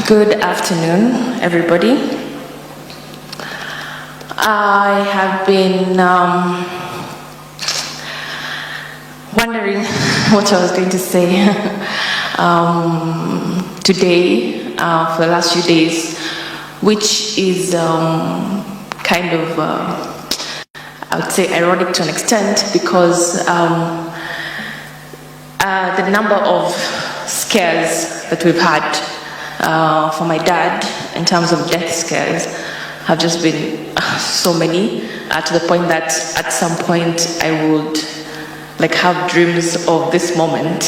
Good afternoon, everybody. I have been wondering what I was going to say today for the last few days, which is kind of, I would say, ironic to an extent, because the number of scares that we've had for my dad in terms of death scares have just been so many, to the point that at some point I would have dreams of this moment,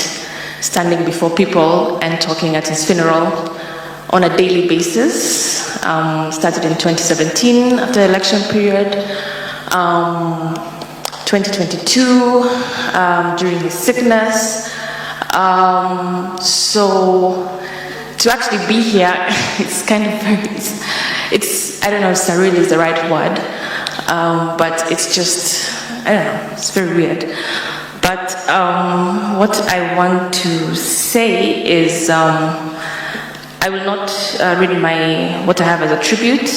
standing before people and talking at his funeral on a daily basis. Started in 2017 after the election period, 2022 during his sickness. So to actually be here, it's kind of it's I don't know if surreal is the right word, but it's just, I don't know, it's very weird. But what I want to say is I will not read what I have as a tribute,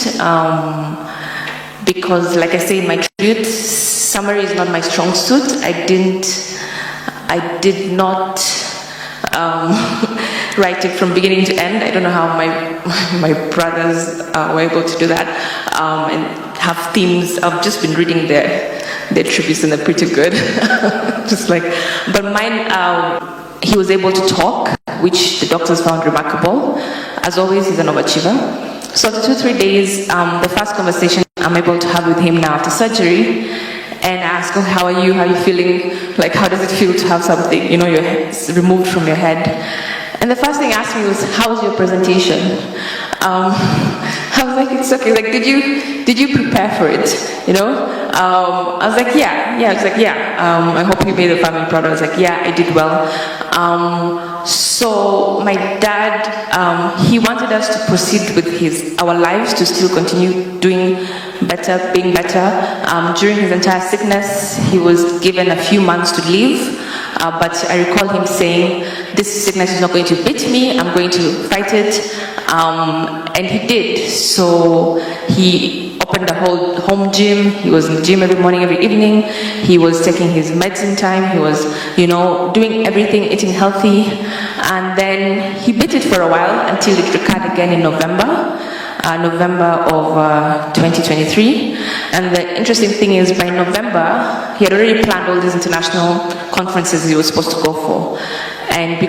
because like I say in my tribute, summary is not my strong suit. I did not write it from beginning to end. I don't know how my brothers were able to do that, and have themes. I've just been reading their tributes and they're pretty good. But mine, he was able to talk, which the doctors found remarkable. As always, he's an overachiever. So the 2-3 days, the first conversation I'm able to have with him now after surgery, and ask, how are you? How are you feeling? How does it feel to have something, your head's removed from your head? And the first thing he asked me was, how was your presentation? I was like, it's okay. Did you prepare for it? I was like, yeah. I was like, yeah. I hope you made the family proud. I was like, yeah, I did well. So my dad, he wanted us to proceed with our lives, to still continue doing better, being better. During his entire sickness, he was given a few months to live. But I recall him saying, this sickness is not going to beat me, I'm going to fight it. And he did. So he opened a whole home gym. He was in the gym every morning, every evening. He was taking his medicine time. He was, doing everything, eating healthy. And then he beat it for a while until it recurred again in November of 2023. And the interesting thing is, by November, he had already planned all these international conferences he was supposed to go for. And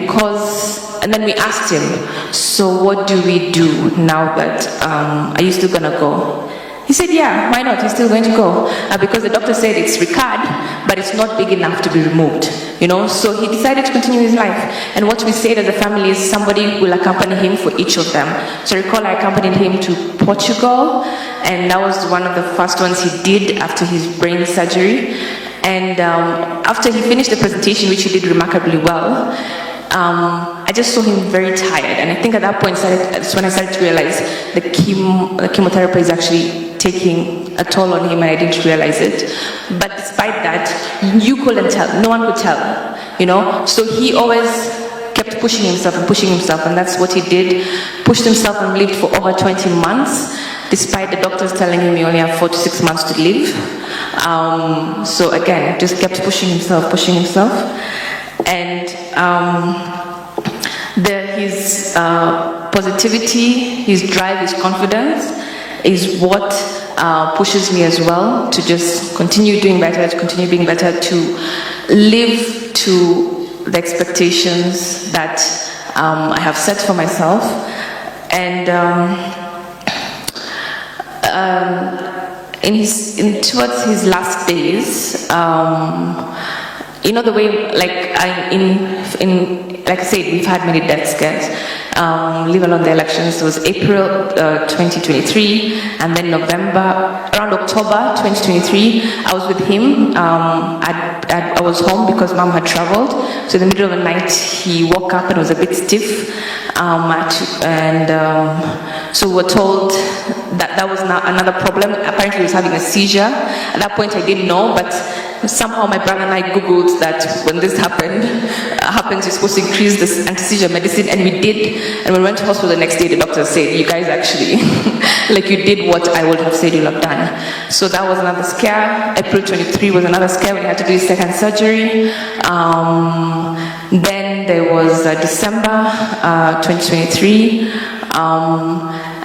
then we asked him, so what do we do now that, are you still gonna go? He said, yeah, why not? He's still going to go. Because the doctor said it's recurred, but it's not big enough to be removed. So he decided to continue his life. And what we said as a family is somebody will accompany him for each of them. So I recall I accompanied him to Portugal, and that was one of the first ones he did after his brain surgery. And after he finished the presentation, which he did remarkably well, I just saw him very tired. And I think at that point, that's when I started to realize the chemotherapy is actually taking a toll on him, and I didn't realize it. But despite that, you couldn't tell. No one could tell, So he always kept pushing himself, and that's what he did. Pushed himself and lived for over 20 months, despite the doctors telling him he only have 4 to 6 months to live. So again, just kept pushing himself. And his positivity, his drive, his confidence is what pushes me as well to just continue doing better, to continue being better, to live to the expectations that I have set for myself. And towards his last days, the way, like I said, we've had many death scares. Leave alone the elections. It was April 2023, and then around October 2023, I was with him. I was home because Mom had traveled. So in the middle of the night, he woke up and was a bit stiff. So we're told that was not another problem. Apparently, he was having a seizure. At that point, I didn't know, but somehow my brother and I Googled that when this happens, you're supposed to increase this anti-seizure medicine, and we did. And when we went to hospital the next day, the doctor said, you guys actually, like you did what I would have said you'll have done. So that was another scare. April 23 was another scare when we had to do his second surgery. Then there was December 2023.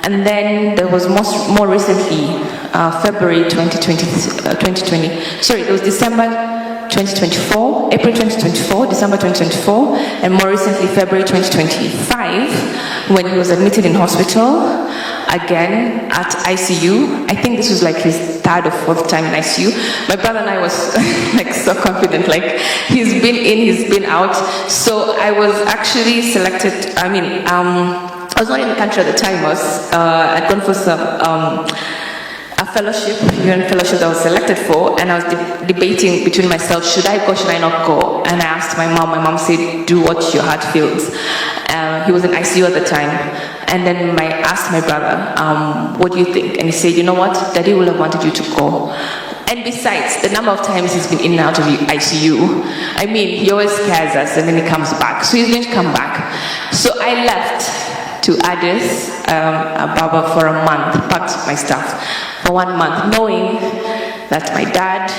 And then there was more recently, February 2020. Sorry, it was December 2024, April 2024, December 2024, and more recently February 2025, when he was admitted in hospital, again at ICU. I think this was like his third or fourth time in ICU. My brother and I was like so confident, like he's been in, he's been out. So I was actually selected, I was not in the country at the time. I'd gone for a fellowship, UN fellowship that I was selected for, and I was debating between myself, should I go, should I not go? And I asked my mom said, do what your heart feels. He was in ICU at the time. And then I asked my brother, what do you think? And he said, you know what, Daddy would have wanted you to go. And besides, the number of times he's been in and out of the ICU, I mean, he always scares us and then he comes back. So he's going to come back. So I left to Addis Ababa for a month, packed my stuff for 1 month, knowing that my dad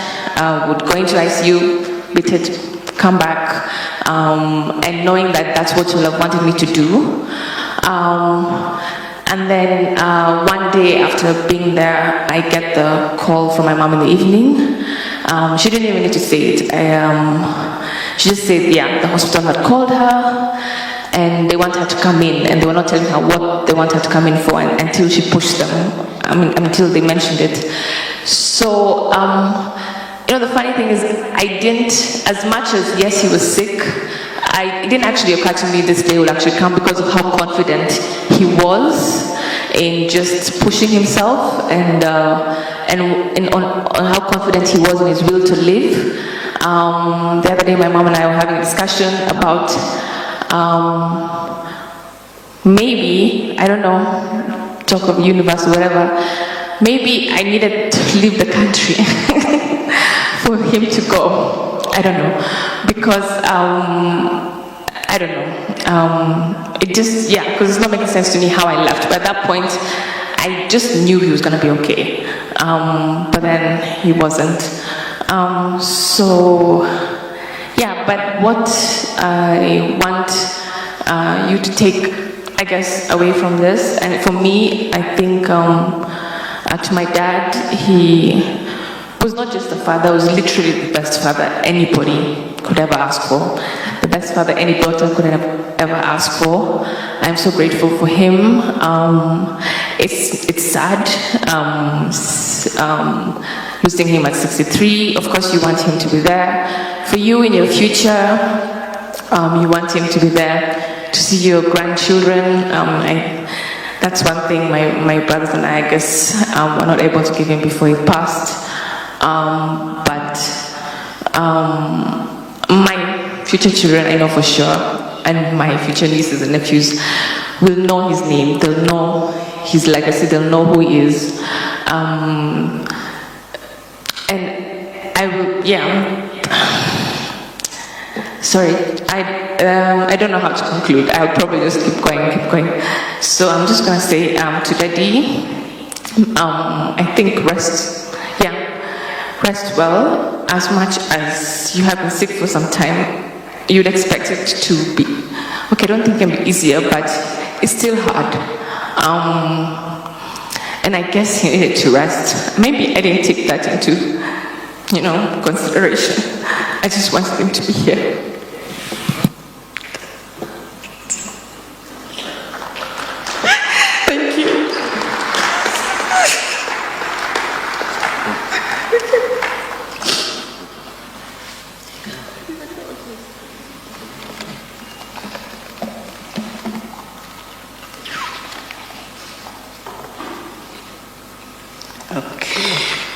would go into ICU, beat it, come back, and knowing that that's what he would have wanted me to do. And then one day after being there, I get the call from my mom in the evening. She didn't even need to say it. She just said, yeah, the hospital had called her, and they want her to come in, and they were not telling her what they want her to come in for until she pushed them, until they mentioned it. So, the funny thing is, I didn't, as much as, yes, he was sick, it didn't actually occur to me this day would actually come because of how confident he was in just pushing himself and on how confident he was in his will to live. The other day, my mom and I were having a discussion about maybe, I don't know, talk of universe or whatever, maybe I needed to leave the country for him to go. I don't know, because I don't know, it just, yeah, because it's not making sense to me how I left. But at that point, I just knew he was going to be okay, but then he wasn't. So yeah, but what I want you to take, I guess, away from this, and for me, I think to my dad, he was not just a father, he was literally the best father anybody could ever ask for, the best father any daughter could ever ask for. I'm so grateful for him. It's sad losing him at 63. Of course, you want him to be there for you in your future. You want him to be there to see your grandchildren. That's one thing my brothers and I guess, were not able to give him before he passed. But my future children, I know for sure, and my future nieces and nephews will know his name, they'll know his legacy, they'll know who he is. And I will, yeah. Sorry, I don't know how to conclude. I'll probably just keep going. So I'm just gonna say to Daddy, I think rest well. As much as you have been sick for some time, you'd expect it to be, okay, I don't think it can be easier, but it's still hard. And I guess he needed to rest. Maybe I didn't take that into, consideration. I just wanted him to be here. Thank you. Okay.